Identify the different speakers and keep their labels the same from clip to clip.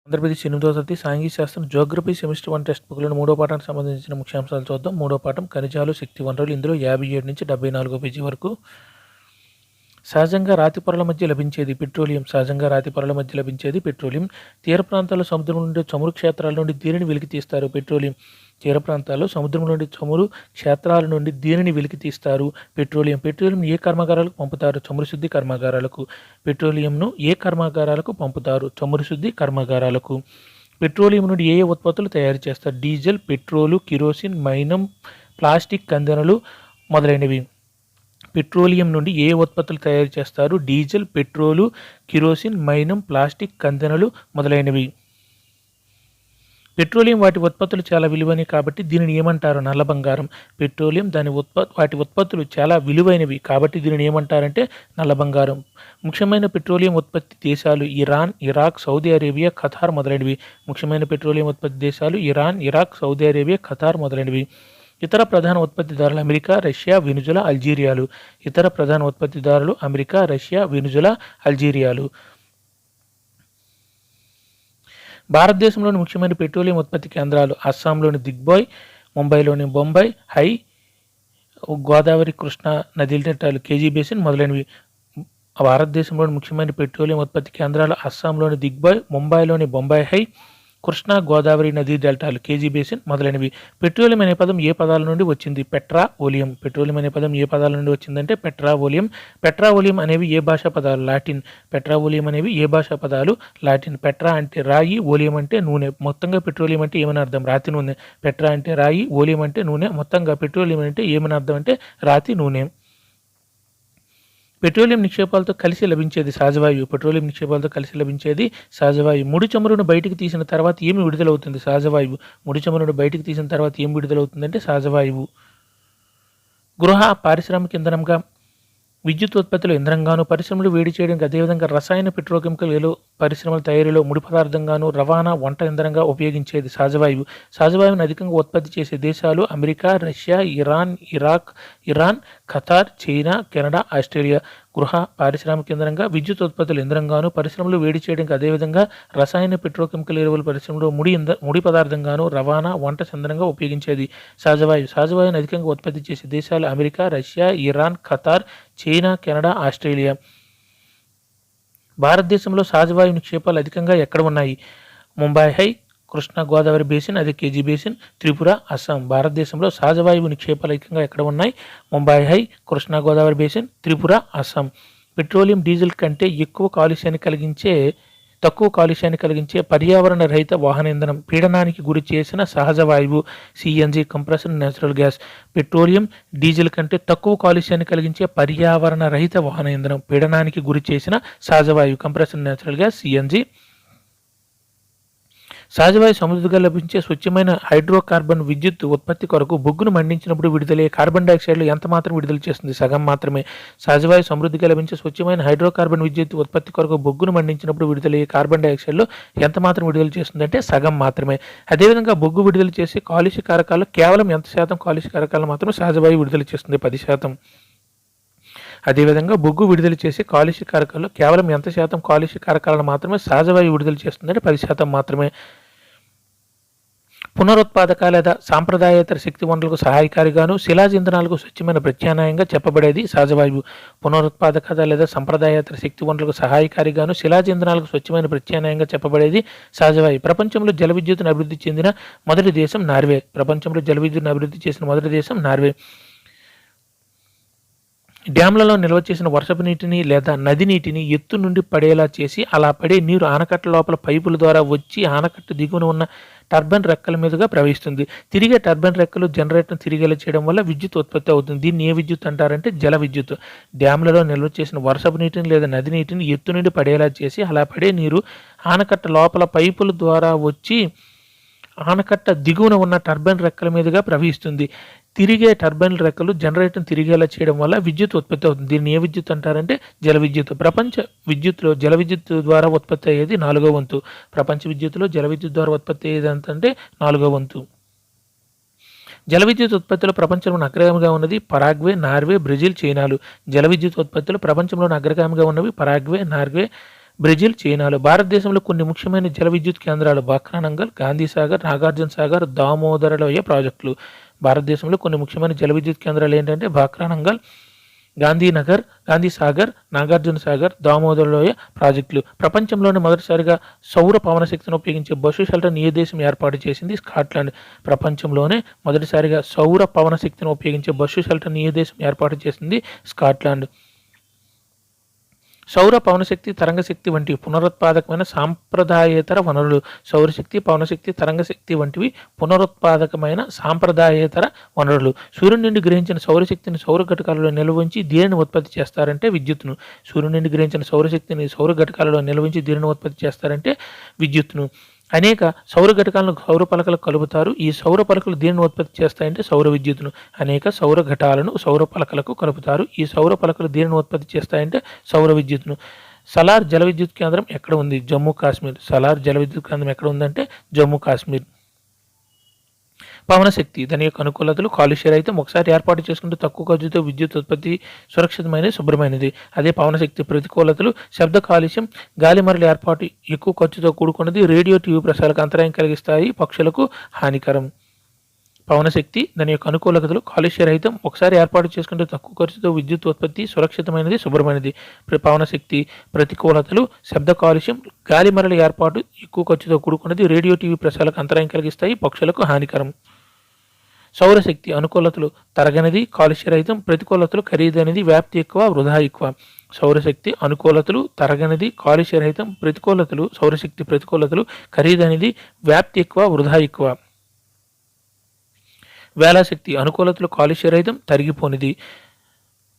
Speaker 1: ఆంధ్రప్రదేశ్ 8వ తరగతి సాంఘిక శాస్త్రం జియోగ్రఫీ సెమిస్టర్ 1 టెక్స్ట్ బుక్లోని 3వ పాఠానికి సంబంధించిన ముఖ్యాంశాలు చూద్దాం. 3వ పాఠం ఖనిజాలు, శక్తి వనరులు. ఇందులో 57 నుంచి 74 పేజీ వరకు. సహజంగా రాతి పొరల మధ్య లభించేది పెట్రోలియం. సహజంగా రాతి పొరల మధ్య లభించేది పెట్రోలియం. తీర ప్రాంతాల్లో సముద్రం నుండి చమురు క్షేత్రాల నుండి దీనిని వెలికి తీస్తారు. పెట్రోలియం. తీర ప్రాంతాల్లో సముద్రం నుండి చమురు క్షేత్రాల నుండి దీనిని వెలికి తీస్తారు. పెట్రోలియం. పెట్రోలియం ఏ కర్మాగారాలకు పంపుతారు? చమురు శుద్ధి కర్మాగారాలకు. పెట్రోలియంను ఏ కర్మాగారాలకు పంపుతారు? చమురు శుద్ధి కర్మాగారాలకు. పెట్రోలియం నుండి ఏ ఉత్పత్తులు తయారు చేస్తారు? డీజిల్, పెట్రోలు, కిరోసిన్, మైనం, ప్లాస్టిక్ కందెనలు మొదలైనవి. పెట్రోలియం నుండి ఏ ఉత్పత్తులు తయారు చేస్తారు? డీజిల్, పెట్రోలు, కిరోసిన్, మైనం, ప్లాస్టిక్ కందెనలు మొదలైనవి. పెట్రోలియం వాటి ఉత్పత్తులు చాలా విలువైనవి కాబట్టి దీనిని ఏమంటారు? నల్ల బంగారం. పెట్రోలియం వాటి ఉత్పత్తులు చాలా విలువైనవి కాబట్టి దీనిని ఏమంటారంటే నల్ల బంగారం. ముఖ్యమైన పెట్రోలియం ఉత్పత్తి దేశాలు Iran, Iraq, Saudi Arabia, Qatar మొదలైనవి. ముఖ్యమైన పెట్రోలియం ఉత్పత్తి దేశాలు Iran, Iraq, Saudi Arabia, Qatar మొదలైనవి. ఇతర ప్రధాన ఉత్పత్తిదారులు అమెరికా, రష్యా, వెనుజులా, అల్జీరియాలు. ఇతర ప్రధాన ఉత్పత్తిదారులు అమెరికా, రష్యా, వెనుజులా, అల్జీరియాలు. భారతదేశంలోని ముఖ్యమైన పెట్రోలియం ఉత్పత్తి కేంద్రాలు అస్సాంలోని దిగ్బాయ్, ముంబైలోని బొంబాయి హై, గోదావరి, కృష్ణా నదీ డెల్టాలు, కేజీ బేసిన్ మొదలైనవి. భారతదేశంలోని ముఖ్యమైన పెట్రోలియం ఉత్పత్తి కేంద్రాలు అస్సాంలోని దిగ్బాయ్, ముంబైలోని బొంబాయి హై, కృష్ణా గోదావరి నదీ డెల్టాలు, కేజీ బేసిన్ మొదలైనవి. పెట్రోలియం అనే పదం ఏ పదాల నుండి వచ్చింది? పెట్రాఓలియం. పెట్రోలియం అనే పదం ఏ పదాల నుండి వచ్చిందంటే పెట్రాఓలియం. పెట్రాఓలియం అనేవి ఏ భాషా పదాలు? లాటిన్. పెట్రాఓలియం అనేవి ఏ భాషా పదాలు? లాటిన్. పెట్రా అంటే రాయి, ఓలియం అంటే నూనె. మొత్తంగా పెట్రోలియం అంటే ఏమని అర్థం? రాతి నూనె. పెట్రా అంటే రాయి, ఓలియం అంటే నూనె. మొత్తంగా పెట్రోలియం అంటే ఏమని అర్థం అంటే రాతి నూనె. పెట్రోలియం నిక్షేపాలతో కలిసి లభించేది సహజవాయువు. పెట్రోలియం నిక్షేపాలతో కలిసి లభించేది సహజవాయువు. ముడి చమురును బయటికి తీసిన తర్వాత ఏమి విడుదలవుతుంది? సహజవాయువు. ముడి చమురును బయటికి తీసిన తర్వాత ఏమి విడుదలవుతుందంటే సహజవాయువు. గృహ, పారిశ్రామిక ఇంధనంగా, విద్యుత్ ఉత్పత్తిలో ఇంధనంగాను, పరిశ్రమలు వేడి చేయడానికి, అదేవిధంగా రసాయన పెట్రోకెమికల్ పరిశ్రమల తయారీలో ముడి పదార్థంగాను, రవాణా, వంట ఇంధనంగా ఉపయోగించేది సహజవాయువు. సహజవాయువును అధికంగా ఉత్పత్తి చేసే దేశాలు America, Russia, Iran, Iran, Qatar, China, Canada, Australia. గృహ, పారిశ్రామిక ఇంధనంగా, విద్యుత్ ఉత్పత్తులు ఇంధనంగాను, పరిశ్రమలు వేడి చేయడానికి, అదేవిధంగా రసాయన పెట్రోకెమికల్ ఎరువుల పరిశ్రమలో ముడి పదార్థంగాను, రవాణా, వంట ఇంధనంగా ఉపయోగించేది సహజవాయువు. సహజవాయువును అధికంగా ఉత్పత్తి చేసే దేశాలు America, Russia, Iran, Qatar, China, Canada, Australia. భారతదేశంలో సహజవాయు నిక్షేపాలు అధికంగా ఎక్కడ ఉన్నాయి? ముంబై హై, కృష్ణా గోదావరి బేసిన్, అదే కేజీ బేసిన్, త్రిపుర, అస్సాం. భారతదేశంలో సహజవాయువు నిక్షేపాలు అధికంగా ఎక్కడ ఉన్నాయి? Mumbai high, Krishna Godavari basin, Tripura, Assam. Petroleum, diesel కంటే తక్కువ కాలుష్యాన్ని కలిగించే పర్యావరణ రహిత వాహన ఇంధనం. పీడనానికి గురి చేసిన సహజ వాయువు CNG, compressed natural gas. Petroleum, diesel కంటే తక్కువ కాలుష్యాన్ని కలిగించే పర్యావరణ రహిత వాహన ఇంధనం. పీడనానికి గురి చేసిన సహజ వాయువు కంప్రెస్డ్ నేచురల్ గ్యాస్ సిఎన్జి. సహజవాయు సమృద్ధిగా లభించే స్వచ్ఛమైన హైడ్రోకార్బన్ విద్యుత్ ఉత్పత్తి కొరకు బొగ్గును మండించినప్పుడు విడుదలయ్యే కార్బన్ డైఆక్సైడ్లు ఎంత మాత్రం విడుదల చేస్తుంది? సగం మాత్రమే. సహజవాయు సమృద్ధిగా లభించే స్వచ్ఛమైన హైడ్రోకార్బన్ విద్యుత్ ఉత్పత్తి కొరకు బొగ్గును మండించినప్పుడు విడుదలయ్యే కార్బన్ డైఆక్సైడ్లు ఎంత మాత్రం విడుదల చేస్తుంది అంటే సగం మాత్రమే. అదేవిధంగా బొగ్గు విడుదల చేసే కాలుష్య కారకాలు కేవలం ఎంత శాతం కాలుష్య కారకాలు మాత్రమే సహజవాయు విడుదల చేస్తుంది? 10%. అదేవిధంగా బొగ్గు విడుదల చేసే కాలుష్య కారకాల్లో కేవలం ఎంత శాతం కాలుష్య కారకాలను మాత్రమే సహజవాయు విడుదల చేస్తుందంటే 10% మాత్రమే. పునరుత్పాదక లేదా సాంప్రదాయేతర శక్తి వనరులకు సహాయకారిగాను, శిలాజ ఇంధనాలకు స్వచ్ఛమైన ప్రత్యామ్నాయంగా చెప్పబడేది సహజవాయువు. పునరుత్పాదక లేదా సంప్రదాయేతర శక్తి వనరులకు సహాయకారిగాను, శిలాజ ఇంధనాలకు స్వచ్ఛమైన ప్రత్యామ్నాయంగా చెప్పబడేది సహజవాయువు. ప్రపంచంలో జల విద్యుత్తును అభివృద్ధి చెందిన మొదటి దేశం నార్వే. ప్రపంచంలో జల విద్యుత్తును అభివృద్ధి చేసిన మొదటి దేశం నార్వే. డ్యాంలలో నిల్వ చేసిన వర్షపు నీటిని లేదా నది నీటిని ఎత్తు నుండి పడేలా చేసి అలా పడే నీరు ఆనకట్ట లోపల పైపుల ద్వారా వచ్చి ఆనకట్ట దిగువన ఉన్న టర్బైన్ రెక్కల మీదుగా ప్రవహిస్తుంది. తిరిగే టర్బైన్ రెక్కలు జనరేటర్ను తిరిగేలా చేయడం వల్ల విద్యుత్ ఉత్పత్తి అవుతుంది. దీన్ని ఏ విద్యుత్ అంటారంటే జల విద్యుత్. డ్యాంలలో నిల్వ చేసిన వర్షపు నీటిని లేదా నది నీటిని ఎత్తు నుండి పడేలా చేసి అలా పడే నీరు ఆనకట్ట లోపల పైపుల ద్వారా వచ్చి ఆనకట్ట దిగువన ఉన్న టర్బైన్ రెక్కల మీదుగా ప్రవహిస్తుంది. తిరిగే టర్బైన్ రెక్కలు జనరేటర్ను తిరిగేలా చేయడం వల్ల విద్యుత్ ఉత్పత్తి అవుతుంది. దీన్ని ఏ విద్యుత్ అంటారంటే జల విద్యుత్. ప్రపంచ విద్యుత్లో జల విద్యుత్ ద్వారా ఉత్పత్తి అయ్యేది 4వ వంతు. ప్రపంచ విద్యుత్తులో జల విద్యుత్ ద్వారా ఉత్పత్తి అయ్యేది అంటే 4వ వంతు. జల విద్యుత్ ఉత్పత్తిలో ప్రపంచంలో అగ్రగామిగా ఉన్నది పరాగ్వే, నార్వే, బ్రెజిల్, చైనాలు. జల విద్యుత్ ఉత్పత్తిలో ప్రపంచంలో అగ్రగామిగా ఉన్నవి పరాగ్వే, నార్వే, బ్రెజిల్, చైనాలో. భారతదేశంలో కొన్ని ముఖ్యమైన జల విద్యుత్ కేంద్రాలు బాక్రానంగల్, గాంధీ సాగర్, నాగార్జున సాగర్, దామోదర లోయ ప్రాజెక్టులు. భారతదేశంలో కొన్ని ముఖ్యమైన జల విద్యుత్ కేంద్రాలు ఏంటంటే బాక్రానంగల్, గాంధీనగర్, గాంధీ సాగర్, నాగార్జున సాగర్, దామోదర లోయ ప్రాజెక్టులు. ప్రపంచంలోనే మొదటిసారిగా సౌర పవన శక్తిని ఉపయోగించే బస్సు షెల్టర్ని ఏ దేశం ఏర్పాటు చేసింది? స్కాట్లాండ్. ప్రపంచంలోనే మొదటిసారిగా సౌర పవన శక్తిని ఉపయోగించే బస్సు షెల్టర్ని ఏ దేశం ఏర్పాటు చేసింది? స్కాట్లాండ్. సౌర పవనశక్తి, తరంగశక్తి వంటి పునరుత్పాదకమైన సాంప్రదాయేతర వనరులు. సౌరశక్తి, పవనశక్తి, తరంగశక్తి వంటివి పునరుత్పాదకమైన సాంప్రదాయేతర వనరులు. సూర్యుడి నుండి గ్రహించిన సౌరశక్తిని సౌర ఘటకాలలో నిల్వ ఉంచి దేనిని ఉత్పత్తి చేస్తారంటే విద్యుత్తును. సూర్యుడి నుండి గ్రహించిన సౌరశక్తిని సౌర ఘటకాలలో నిల్వ ఉంచి దేనిని ఉత్పత్తి చేస్తారంటే విద్యుత్తును. అనేక సౌర ఘటకాలను సౌర పలకలకు కలుపుతారు. ఈ సౌర పలకలు దేనిని ఉత్పత్తి చేస్తాయంటే సౌర విద్యుత్తును. అనేక సౌర ఘటాలను సౌర పలకలకు కలుపుతారు. ఈ సౌర పలకలు దేనిని ఉత్పత్తి చేస్తాయంటే సౌర విద్యుత్తును. సలార్ జల విద్యుత్ కేంద్రం ఎక్కడ ఉంది? జమ్మూ కాశ్మీర్. సలార్ జల విద్యుత్ కేంద్రం ఎక్కడ ఉందంటే జమ్మూ కాశ్మీర్. పవనశక్తి, దాని యొక్క అనుకూలతలు కాలుష్య రహితం, ఒకసారి ఏర్పాటు చేసుకుంటే తక్కువ ఖర్చుతో విద్యుత్ ఉత్పత్తి, సురక్షితమైనది, శుభ్రమైనది. అదే పవనశక్తి ప్రతికూలతలు శబ్ద కాలుష్యం, గాలి మరల ఏర్పాటు, ఎక్కువ ఖర్చుతో కూడుకున్నది, రేడియో టీవీ ప్రసారాలకు అంతరాయం కలిగిస్తాయి, పక్షులకు హానికరం. పవనశక్తి, దాని యొక్క అనుకూలతలు కాలుష్య రహితం, ఒకసారి ఏర్పాటు చేసుకుంటే తక్కువ ఖర్చుతో విద్యుత్ ఉత్పత్తి, సురక్షితమైనది, శుభ్రమైనది. పవనశక్తి ప్రతికూలతలు శబ్ద కాలుష్యం, గాలి మరల ఏర్పాటు, ఎక్కువ ఖర్చుతో కూడుకున్నది, రేడియో టీవీ ప్రసారాలకు అంతరాయం కలిగిస్తాయి, పక్షులకు హానికరం. సౌరశక్తి అనుకూలతలు తరగనిది, కాలుష్యరహితం, ప్రతికూలతలు ఖరీదైనది, వ్యాప్తి ఎక్కువ, వృధా ఎక్కువ. సౌరశక్తి అనుకూలతలు తరగనిది, కాలుష్యరహితం, ప్రతికూలతలు సౌరశక్తి ప్రతికూలతలు ఖరీదైనది, వ్యాప్తి ఎక్కువ, వృధా ఎక్కువ. వేలాశక్తి అనుకూలతలు కాలుష్యరహితం, తరిగిపోనిది,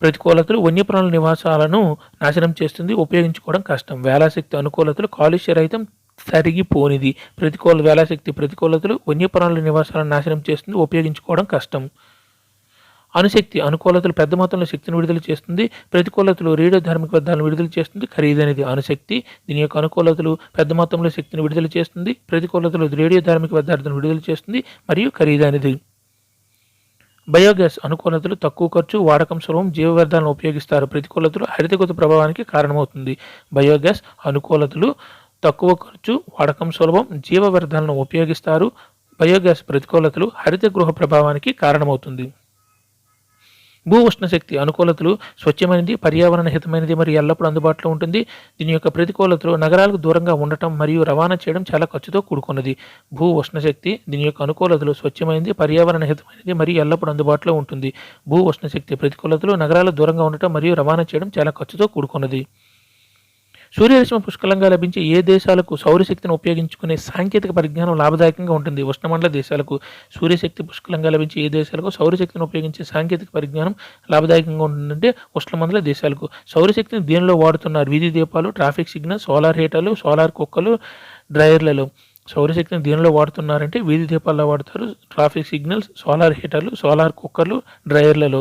Speaker 1: ప్రతికూలతలు వన్యప్రాణుల నివాసాలను నాశనం చేస్తుంది, ఉపయోగించుకోవడం కష్టం. వేలాశక్తి అనుకూలతలు కాలుష్యరహితం, తరిగిపోనిది, వేలాశక్తి ప్రతికూలతలు వన్యప్రాణుల నివాసాలను నాశనం చేస్తుంది, ఉపయోగించుకోవడం కష్టం. అణుశక్తి అనుకూలతలు పెద్ద మొత్తంలో శక్తిని విడుదల చేస్తుంది, ప్రతికూలతలు రేడియో ధార్మిక వ్యర్థాలను విడుదల చేస్తుంది, ఖరీదైనది. అణుశక్తి, దీని యొక్క అనుకూలతలు పెద్ద మొత్తంలో శక్తిని విడుదల చేస్తుంది, ప్రతికూలతలు రేడియో ధార్మిక వ్యర్థాలను విడుదల చేస్తుంది మరియు ఖరీదైనది. బయోగ్యాస్ అనుకూలతలు తక్కువ ఖర్చు, వాడకం సులభం, జీవ వ్యర్థాలను ఉపయోగిస్తారు, ప్రతికూలతలు హరితగత ప్రభావానికి కారణమవుతుంది. బయోగ్యాస్ అనుకూలతలు తక్కువ ఖర్చు, వాడకం సులభం, జీవ వ్యర్థాలను ఉపయోగిస్తారు, బయోగ్యాస్ ప్రతికూలతలు హరిత గృహ ప్రభావానికి కారణమవుతుంది. భూ ఉష్ణశక్తి అనుకూలతలు స్వచ్ఛమైనది, పర్యావరణ హితమైనది మరియు ఎల్లప్పుడూ అందుబాటులో ఉంటుంది. దీని యొక్క ప్రతికూలతలు నగరాలకు దూరంగా ఉండటం మరియు రవాణా చేయడం చాలా ఖర్చుతో కూడుకున్నది. భూ ఉష్ణశక్తి, దీని యొక్క అనుకూలతలు స్వచ్ఛమైనది, పర్యావరణ హితమైనది మరియు ఎల్లప్పుడూ అందుబాటులో ఉంటుంది. భూ ఉష్ణశక్తి ప్రతికూలతలు నగరాలకు దూరంగా ఉండటం మరియు రవాణా చేయడం చాలా ఖర్చుతో కూడుకున్నది. సూర్యరశ్మి పుష్కలంగా లభించే ఏ దేశాలకు సౌరశక్తిని ఉపయోగించుకునే సాంకేతిక పరిజ్ఞానం లాభదాయకంగా ఉంటుంది? ఉష్ణమండల దేశాలకు. సూర్యశక్తి పుష్కలంగా లభించే ఏ దేశాలకు సౌరశక్తిని ఉపయోగించే సాంకేతిక పరిజ్ఞానం లాభదాయకంగా ఉంటుందంటే ఉష్ణమండల దేశాలకు. సౌరశక్తిని దేనిలో వాడుతున్నారు? వీధి దీపాలు, ట్రాఫిక్ సిగ్నల్, సోలార్ హీటర్లు, సోలార్ కుక్కలు, డ్రైయర్లలో. సౌరశక్తిని దేనిలో వాడుతున్నారంటే వీధి దీపాల్లో వాడతారు, ట్రాఫిక్ సిగ్నల్స్, సోలార్ హీటర్లు, సోలార్ కుక్కర్లు, డ్రైయర్లలో.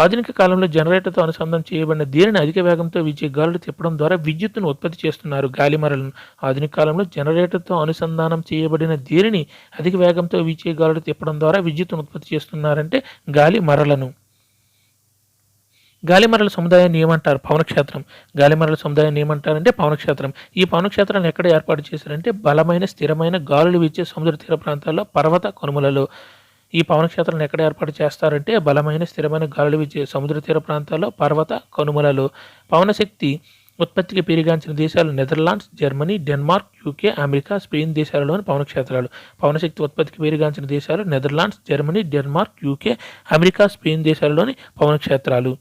Speaker 1: ఆధునిక కాలంలో జనరేటర్తో అనుసంధానం చేయబడిన దేనిని అధిక వేగంతో వీచే గాలులు తిప్పడం ద్వారా విద్యుత్తును ఉత్పత్తి చేస్తున్నారు? గాలిమరలను. ఆధునిక కాలంలో జనరేటర్తో అనుసంధానం చేయబడిన దేనిని అధిక వేగంతో వీచే గాలులు తిప్పడం ద్వారా విద్యుత్తును ఉత్పత్తి చేస్తున్నారంటే గాలిమరలను. గాలిమరల సముదాయాన్ని ఏమంటారు? పవనక్షేత్రం. గాలిమరల సముదాయాన్ని ఏమంటారంటే పవనక్షేత్రం. ఈ పవనక్షేత్రాన్ని ఎక్కడ ఏర్పాటు చేశారంటే బలమైన స్థిరమైన గాలులు వీచే సముద్ర తీర ప్రాంతాల్లో, పర్వత కనుమలలో. ఈ పవనక్షేత్రాన్ని ఎక్కడ ఏర్పాటు చేస్తారంటే బలమైన స్థిరమైన గాలులు వీచే సముద్ర తీర ప్రాంతాల్లో, పర్వత కనుమలలో. పవనశక్తి ఉత్పత్తికి పేరుగాంచిన దేశాలు Netherlands, Germany, Denmark, UK, America, Spain దేశాలలోని పవనక్షేత్రాలు. పవనశక్తి ఉత్పత్తికి పేరుగాంచిన దేశాలు Netherlands, Germany, Denmark, UK, America, Spain దేశాలలోని పవనక్షేత్రాలు.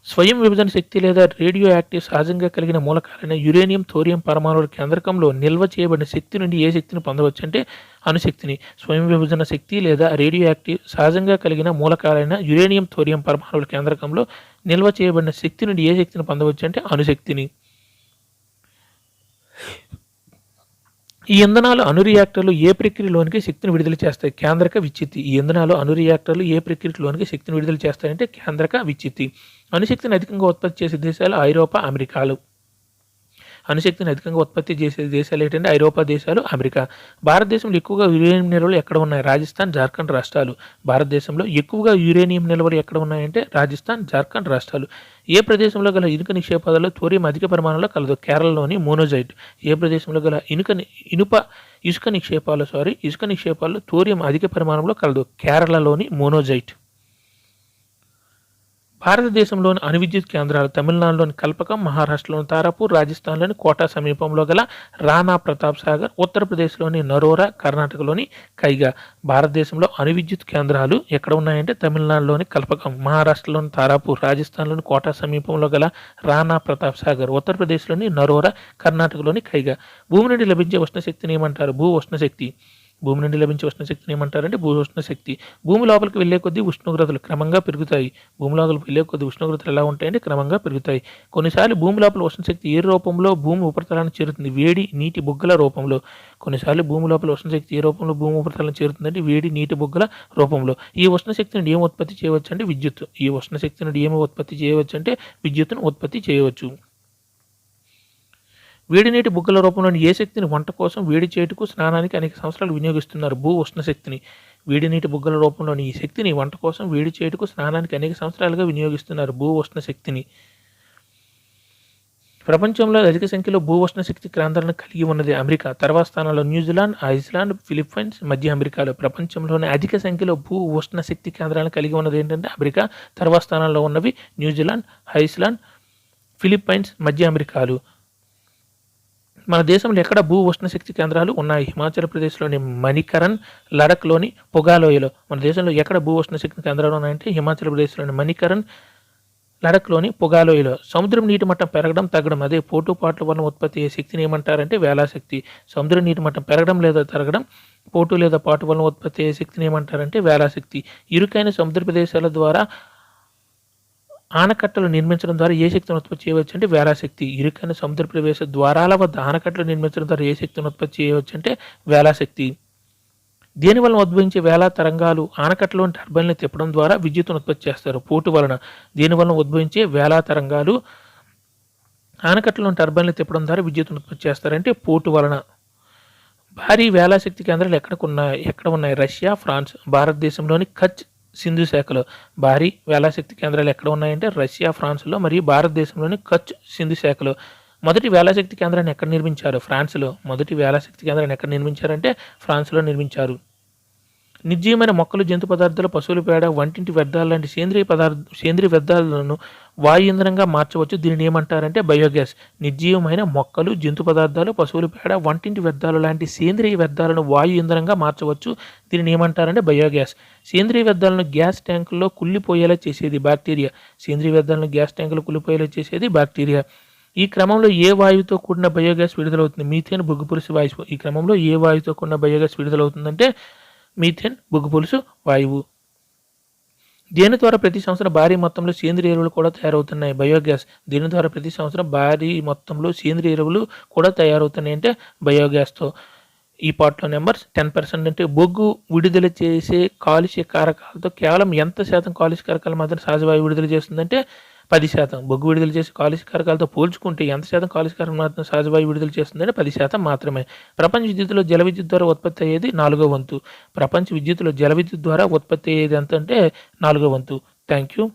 Speaker 1: స్వయం విభజన శక్తి లేదా రేడియో యాక్టివ్ సహజంగా కలిగిన మూలకాలైన యురేనియం, థోరియం పరమాణువుల కేంద్రకంలో నిల్వ చేయబడిన శక్తి నుండి ఏ శక్తిని పొందవచ్చు అంటే అణుశక్తిని. స్వయం విభజన శక్తి లేదా రేడియో యాక్టివ్ సహజంగా కలిగిన మూలకాలైన యురేనియం, థోరియం పరమాణువుల కేంద్రకంలో నిల్వ చేయబడిన శక్తి నుండి ఏ శక్తిని పొందవచ్చు అంటే అణుశక్తిని. ఈ ఇంధనాలు అణురియాక్టర్లు ఏ ప్రక్రియలోనికి శక్తిని విడుదల చేస్తాయి? కేంద్రక విచ్ఛిత్తి. ఈ ఇంధనాలు అణురియాక్టర్లు ఏ ప్రక్రియలోనికి శక్తిని విడుదల చేస్తాయంటే కేంద్రక విచ్ఛిత్తి. అణుశక్తిని అధికంగా ఉత్పత్తి చేసే దేశాలు ఐరోపా, అమెరికాలు. అణుశక్తిని అధికంగా ఉత్పత్తి చేసే దేశాలు ఏంటంటే ఐరోపా దేశాలు, అమెరికా. భారతదేశంలో ఎక్కువగా యురేనియం నిల్వలు ఎక్కడ ఉన్నాయి? రాజస్థాన్, జార్ఖండ్ రాష్ట్రాలు. భారతదేశంలో ఎక్కువగా యురేనియం నిల్వలు ఎక్కడ ఉన్నాయంటే రాజస్థాన్, జార్ఖండ్ రాష్ట్రాలు. ఏ ప్రదేశంలో గల ఇనుక నిక్షేపాలలో థోరియం అధిక పరిమాణంలో కలదు? కేరళలోని మోనోజైట్. ఏ ప్రదేశంలో గల ఇసుక నిక్షేపాల్లో థోరియం అధిక పరిమాణంలో కలదు? కేరళలోని మోనోజైట్. భారతదేశంలోని అణు విద్యుత్ కేంద్రాలు తమిళనాడులోని కల్పకం, మహారాష్ట్రలోని తారాపూర్, రాజస్థాన్లోని కోటా సమీపంలో గల రాణా ప్రతాప్ సాగర్, ఉత్తరప్రదేశ్లోని నరోరా, కర్ణాటకలోని కైగా. భారతదేశంలో అణు విద్యుత్ కేంద్రాలు ఎక్కడ ఉన్నాయంటే తమిళనాడులోని కల్పకం, మహారాష్ట్రలోని తారాపూర్, రాజస్థాన్లోని కోటా సమీపంలో గల రాణా ప్రతాప్ సాగర్, ఉత్తరప్రదేశ్లోని నరోరా, కర్ణాటకలోని కైగా. భూమి నుండి లభించే ఉష్ణశక్తిని ఏమంటారు? భూ ఉష్ణశక్తి. భూమి నుండి లభించే ఉష్ణశక్తిని ఏమంటారంటే భూ ఉష్ణశక్తి. భూమి లోపలికి వెళ్ళే కొద్దీ ఉష్ణోగ్రతలు క్రమంగా పెరుగుతాయి. భూమి లోపలికి వెళ్ళే కొద్దీ ఉష్ణోగ్రతలు ఎలా ఉంటాయంటే క్రమంగా పెరుగుతాయి. కొన్నిసార్లు భూమి లోపల ఉష్ణశక్తి ఏ రూపంలో భూమి ఉపరితలాన్ని చేరుతుంది? వేడి నీటి బుగ్గల రూపంలో. కొన్నిసార్లు భూమి లోపల ఉష్ణశక్తి ఏ రూపంలో భూమి ఉపరితలాన్ని చేరుతుందంటే వేడి నీటి బుగ్గల రూపంలో. ఈ ఉష్ణశక్తి నుండి ఏమి ఉత్పత్తి చేయవచ్చు అంటే విద్యుత్. ఈ ఉష్ణశక్తి నుండి ఏమి ఉత్పత్తి చేయవచ్చు అంటే విద్యుత్తును ఉత్పత్తి చేయవచ్చు. వేడి నీటి బుగ్గల రూపంలోని ఏ శక్తిని వంట కోసం, వేడి చేటుకు, స్నానానికి అనేక సంవత్సరాలు వినియోగిస్తున్నారు? భూ ఉష్ణశక్తిని. వేడి నీటి బుగ్గల రూపంలోని ఈ శక్తిని వంట కోసం, వేడి చేటుకు, స్నానానికి అనేక సంవత్సరాలుగా వినియోగిస్తున్నారు. భూ ఉష్ణశక్తిని. ప్రపంచంలో అధిక సంఖ్యలో భూ ఉష్ణశక్తి కేంద్రాలను కలిగి ఉన్నది అమెరికా. తర్వాత స్థానంలో న్యూజిలాండ్, ఐస్లాండ్, ఫిలిప్పైన్స్, మధ్య అమెరికాలో. ప్రపంచంలోనే అధిక సంఖ్యలో భూ ఉష్ణశక్తి కేంద్రాలను కలిగి ఉన్నది ఏంటంటే అమెరికా. తర్వాత స్థానంలో ఉన్నవి న్యూజిలాండ్, ఐస్లాండ్, ఫిలిప్పైన్స్, మధ్య అమెరికాలు. మన దేశంలో ఎక్కడ భూ ఉష్ణశక్తి కేంద్రాలు ఉన్నాయి? హిమాచల్ ప్రదేశ్లోని మణికరణ్, లడఖ్లోని పొగాలోయలో. మన దేశంలో ఎక్కడ భూ ఉష్ణశక్తి కేంద్రాలు ఉన్నాయంటే హిమాచల్ ప్రదేశ్లోని మణికరణ్, లడఖ్లోని పొగాలోయలో. సముద్రం నీటి మట్టం పెరగడం, తగ్గడం, అదే పోటుపాట్ల వలన ఉత్పత్తి అయ్యే శక్తిని ఏమంటారంటే వేలాశక్తి. సముద్రం నీటి మట్టం పెరగడం లేదా తరగడం, పోటు లేదా పాటు వలన ఉత్పత్తి అయ్యే శక్తిని ఏమంటారంటే వేలాశక్తి. ఇరుకైన సముద్ర ప్రదేశాల ద్వారా ఆనకట్టలు నిర్మించడం ద్వారా ఏ శక్తిని ఉత్పత్తి చేయవచ్చు అంటే వేలాశక్తి. ఇరుకైన సముద్ర ప్రవేశ ద్వారాల వద్ద ఆనకట్టలు నిర్మించడం ద్వారా ఏ శక్తిని ఉత్పత్తి చేయవచ్చు అంటే వేలాశక్తి. దేని వలన ఉద్భవించే వేలా తరంగాలు ఆనకట్టలోని టర్బైన్లు తిప్పడం ద్వారా విద్యుత్తును ఉత్పత్తి చేస్తారు? పోటు వలన. దేని వలన ఉద్భవించే వేలా తరంగాలు ఆనకట్టలోని టర్బైన్లు తిప్పడం ద్వారా విద్యుత్తును ఉత్పత్తి చేస్తారంటే పోటు వలన. భారీ వేలాశక్తి కేంద్రాలు ఎక్కడ ఉన్నాయి? Russia, France. భారతదేశంలోని కచ్, సింధు శాఖలో. భారీ వేలాశక్తి కేంద్రాలు ఎక్కడ ఉన్నాయంటే రష్యా, ఫ్రాన్స్లో మరియు భారతదేశంలోని కచ్, సింధు శాఖలో. మొదటి వేలాశక్తి కేంద్రాన్ని ఎక్కడ నిర్మించారు? ఫ్రాన్స్లో. మొదటి వేలాశక్తి కేంద్రాన్ని ఎక్కడ నిర్మించారంటే ఫ్రాన్స్లో నిర్మించారు. నిర్జీవమైన మొక్కలు, జంతు పదార్థాలు, పశువుల పేడ, వంటింటి వ్యర్థాలు లాంటి సేంద్రియ వ్యర్థాలను వాయు ఇంధనంగా మార్చవచ్చు. దీనిని ఏమంటారంటే బయోగ్యాస్. నిర్జీవమైన మొక్కలు, జంతు పదార్థాలు, పశువుల పేడ, వంటింటి వ్యర్థాలు లాంటి సేంద్రియ వ్యర్థాలను వాయు ఇంధనంగా మార్చవచ్చు. దీనిని ఏమంటారంటే బయోగ్యాస్. సేంద్రియ వ్యర్థాలను గ్యాస్ ట్యాంకుల్లో కుళ్ళిపోయేలా చేసేది బాక్టీరియా. సేంద్రియ వ్యర్థాలను గ్యాస్ ట్యాంకులో కుళ్ళిపోయేలా చేసేది బాక్టీరియా. ఈ క్రమంలో ఏ వాయువుతో కూడిన బయోగ్యాస్ విడుదలవుతుంది? మీథేన్, బొగ్గుపులుసు వాయువు. ఈ క్రమంలో ఏ వాయువుతో కూడిన బయోగ్యాస్ విడుదలవుతుందంటే మీథేన్, బొగ్గుపులుసు వాయువు. దీని ద్వారా ప్రతి సంవత్సరం భారీ మొత్తంలో సేంద్రియ ఎరువులు కూడా తయారవుతున్నాయి. బయోగ్యాస్. దీని ద్వారా ప్రతి సంవత్సరం భారీ మొత్తంలో సేంద్రియ ఎరువులు కూడా తయారవుతున్నాయి అంటే బయోగ్యాస్తో. ఈ పార్ట్లో నెంబర్స్ 10% అంటే బొగ్గు విడుదల చేసే కాలుష్య కారకాలతో కేవలం ఎంత శాతం కాలుష్య కారకాలు మాత్రం సహజవాయువు విడుదల చేస్తుందంటే 10%. బొగ్గు విడుదల చేసే కాలుష్య కారకాలతో పోల్చుకుంటే ఎంత శాతం కాలుష్య కారకం మాత్రం సహజవాయువు విడుదల చేస్తుందంటే 10% మాత్రమే. ప్రపంచ విద్యుత్తులో జల విద్యుత్ ద్వారా ఉత్పత్తి అయ్యేది 4వ వంతు. ప్రపంచ విద్యుత్తులో జల విద్యుత్ ద్వారా ఉత్పత్తి అయ్యేది ఎంత అంటే 4వ వంతు. Thank you.